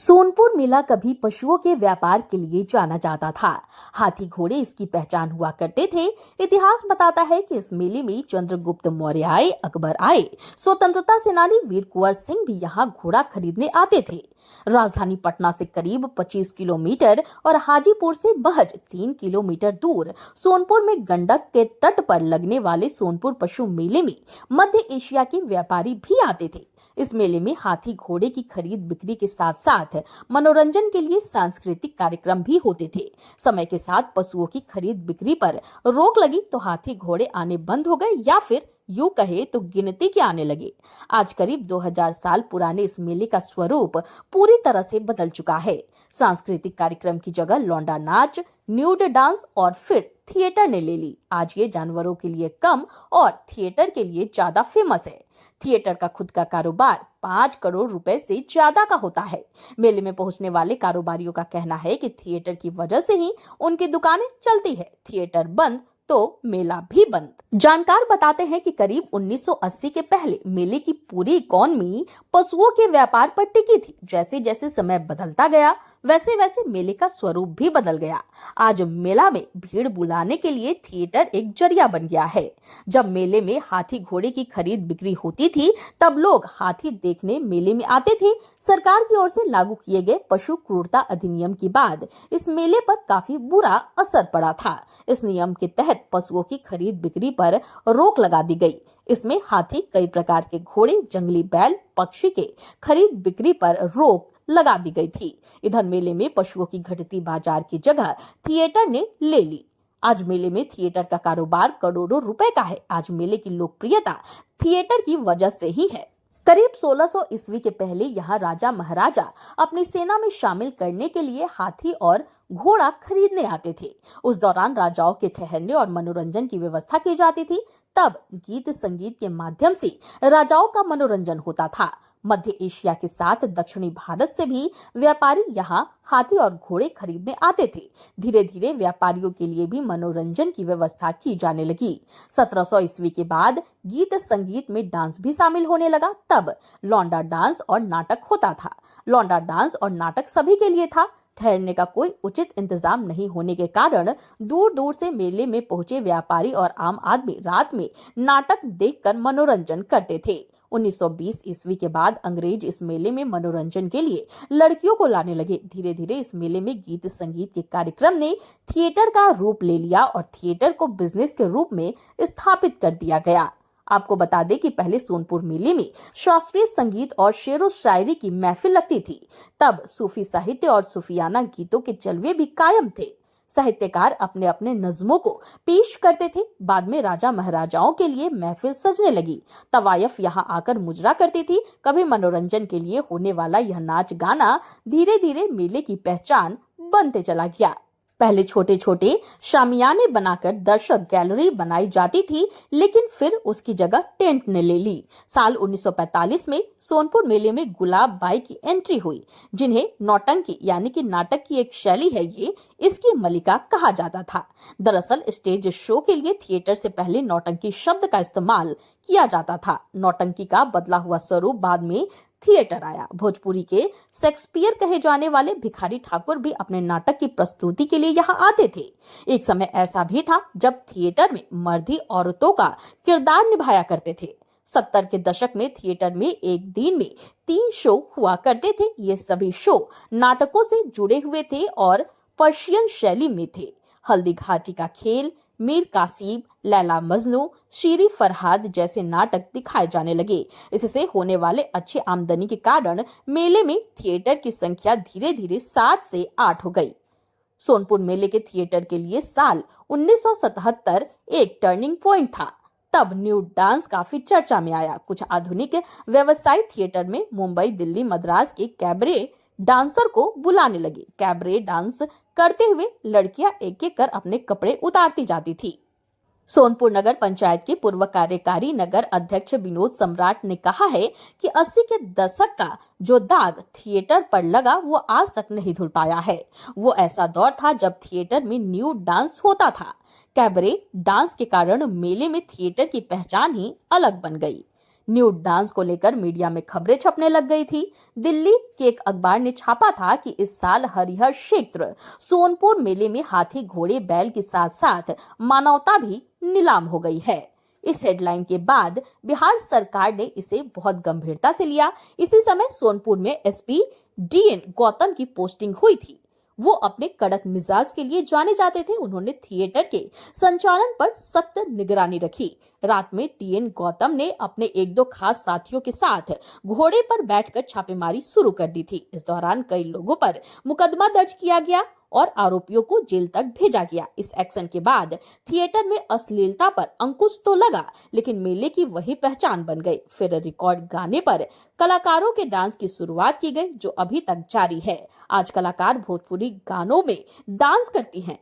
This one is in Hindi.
सोनपुर मेला कभी पशुओं के व्यापार के लिए जाना जाता था। हाथी घोड़े इसकी पहचान हुआ करते थे। इतिहास बताता है कि इस मेले में चंद्रगुप्त मौर्य आए, अकबर आए, स्वतंत्रता सेनानी वीर कुंवर सिंह भी यहाँ घोड़ा खरीदने आते थे। राजधानी पटना से करीब 25 किलोमीटर और हाजीपुर से महज 3 किलोमीटर दूर सोनपुर में गंडक के तट पर लगने वाले सोनपुर पशु मेले में मध्य एशिया के व्यापारी भी आते थे। इस मेले में हाथी घोड़े की खरीद बिक्री के साथ साथ मनोरंजन के लिए सांस्कृतिक कार्यक्रम भी होते थे। समय के साथ पशुओं की खरीद बिक्री पर रोक लगी तो हाथी घोड़े आने बंद हो गए या फिर यूं कहे तो गिनती के आने लगे। आज करीब 2000 साल पुराने इस मेले का स्वरूप पूरी तरह से बदल चुका है। सांस्कृतिक कार्यक्रम की जगह लौंडा नाच, न्यूड डांस और फिर थिएटर ने ले ली। आज ये जानवरों के लिए कम और थिएटर के लिए ज्यादा फेमस है। थिएटर का खुद का कारोबार 5 करोड़ रुपए से ज्यादा का होता है। मेले में पहुंचने वाले कारोबारियों का कहना है कि थिएटर की वजह से ही उनकी दुकानें चलती है। थिएटर बंद तो मेला भी बंद। जानकार बताते हैं कि करीब 1980 के पहले मेले की पूरी इकोनॉमी पशुओं के व्यापार पर टिकी थी। जैसे जैसे समय बदलता गया वैसे वैसे मेले का स्वरूप भी बदल गया। आज मेला में भीड़ बुलाने के लिए थिएटर एक जरिया बन गया है। जब मेले में हाथी घोड़े की खरीद बिक्री होती थी तब लोग हाथी देखने मेले में आते थे। सरकार की ओर से लागू किए गए पशु क्रूरता अधिनियम के बाद इस मेले पर काफी बुरा असर पड़ा था। इस नियम के तहत पशुओं की खरीद बिक्री पर रोक लगा दी गई। इसमें हाथी, कई प्रकार के घोड़े, जंगली बैल, पक्षी के खरीद बिक्री पर रोक लगा दी गई थी। इधर मेले में पशुओं की घटती बाजार की जगह थिएटर ने ले ली। आज मेले में थिएटर का कारोबार करोड़ों रुपए का है। आज मेले की लोकप्रियता थिएटर की वजह से ही है। करीब 1600 ईस्वी के पहले यहाँ राजा महाराजा अपनी सेना में शामिल करने के लिए हाथी और घोड़ा खरीदने आते थे। उस दौरान राजाओं के ठहरने और मनोरंजन की व्यवस्था की जाती थी। तब गीत संगीत के माध्यम से राजाओं का मनोरंजन होता था। मध्य एशिया के साथ दक्षिणी भारत से भी व्यापारी यहाँ हाथी और घोड़े खरीदने आते थे। धीरे धीरे व्यापारियों के लिए भी मनोरंजन की व्यवस्था की जाने लगी। 1700 ईस्वी के बाद गीत संगीत में डांस भी शामिल होने लगा। तब लौंडा डांस और नाटक होता था। लौंडा डांस और नाटक सभी के लिए था। ठहरने का कोई उचित इंतजाम नहीं होने के कारण दूर दूर से मेले में पहुंचे व्यापारी और आम आदमी रात में नाटक देखकर मनोरंजन करते थे। 1920 ईस्वी के बाद अंग्रेज इस मेले में मनोरंजन के लिए लड़कियों को लाने लगे। धीरे धीरे इस मेले में गीत संगीत के कार्यक्रम ने थिएटर का रूप ले लिया और थिएटर को बिजनेस के रूप में स्थापित कर दिया गया। आपको बता दें कि पहले सोनपुर मेले में शास्त्रीय संगीत और शेरो शायरी की महफिल लगती थी। तब सूफी साहित्य और सूफियाना गीतों के जलवे भी कायम थे। साहित्यकार अपने अपने नज्मों को पेश करते थे। बाद में राजा महाराजाओं के लिए महफिल सजने लगी। तवायफ यहाँ आकर मुजरा करती थी। कभी मनोरंजन के लिए होने वाला यह नाच गाना धीरे धीरे मेले की पहचान बनते चला गया। पहले छोटे छोटे शामियाने बनाकर दर्शक गैलरी बनाई जाती थी, लेकिन फिर उसकी जगह टेंट ने ले ली। साल 1945 में सोनपुर मेले में गुलाब बाई की एंट्री हुई, जिन्हें नौटंकी यानी कि नाटक की एक शैली है ये, इसकी मलिका कहा जाता था। दरअसल स्टेज शो के लिए थिएटर से पहले नौटंकी शब्द का इस्तेमाल किया जाता था। नौटंकी का बदला हुआ स्वरूप बाद में थिएटर आया। भोजपुरी के शेक्सपियर कहे जाने वाले भिखारी ठाकुर भी अपने नाटक की प्रस्तुति के लिए यहाँ आते थे। एक समय ऐसा भी था जब थिएटर में मर्द ही औरतों का किरदार निभाया करते थे। 70 के दशक में थिएटर में एक दिन में 3 शो हुआ करते थे। ये सभी शो नाटकों से जुड़े हुए थे और पर्शियन शैली में थे। हल्दी घाटी का खेल, मीर कासिम, लैला मजनू, शीरी फरहाद जैसे नाटक दिखाए जाने लगे। इससे होने वाले अच्छे आमदनी के कारण मेले में थिएटर की संख्या धीरे धीरे 7 से 8 हो गई। सोनपुर मेले के थिएटर के लिए साल 1977 एक टर्निंग पॉइंट था। तब न्यू डांस काफी चर्चा में आया। कुछ आधुनिक व्यवसायी थिएटर में मुंबई, दिल्ली, मद्रास के कैबरे डांसर को बुलाने लगे। कैबरे डांस करते हुए लड़कियां एक एक कर अपने कपड़े उतारती जाती थी। सोनपुर नगर पंचायत के पूर्व कार्यकारी नगर अध्यक्ष विनोद सम्राट ने कहा है कि 80 के दशक का जो दाग थिएटर पर लगा वो आज तक नहीं धुल पाया है। वो ऐसा दौर था जब थिएटर में न्यू डांस होता था। कैबरे डांस के कारण मेले में थिएटर की पहचान ही अलग बन गई। न्यूड डांस को लेकर मीडिया में खबरें छपने लग गई थी। दिल्ली के एक अखबार ने छापा था कि इस साल हरिहर क्षेत्र सोनपुर मेले में हाथी घोड़े बैल के साथ साथ मानवता भी नीलाम हो गई है। इस हेडलाइन के बाद बिहार सरकार ने इसे बहुत गंभीरता से लिया। इसी समय सोनपुर में एसपी डीएन गौतम की पोस्टिंग हुई थी। वो अपने कड़क मिजाज के लिए जाने जाते थे। उन्होंने थिएटर के संचालन पर सख्त निगरानी रखी। रात में डीएन गौतम ने अपने एक दो खास साथियों के साथ घोड़े पर बैठकर छापेमारी शुरू कर दी थी। इस दौरान कई लोगों पर मुकदमा दर्ज किया गया और आरोपियों को जेल तक भेजा गया। इस एक्शन के बाद थिएटर में अश्लीलता पर अंकुश तो लगा, लेकिन मेले की वही पहचान बन गई। फिर रिकॉर्ड गाने पर कलाकारों के डांस की शुरुआत की गई, जो अभी तक जारी है। आज कलाकार भोजपुरी गानों में डांस करती हैं।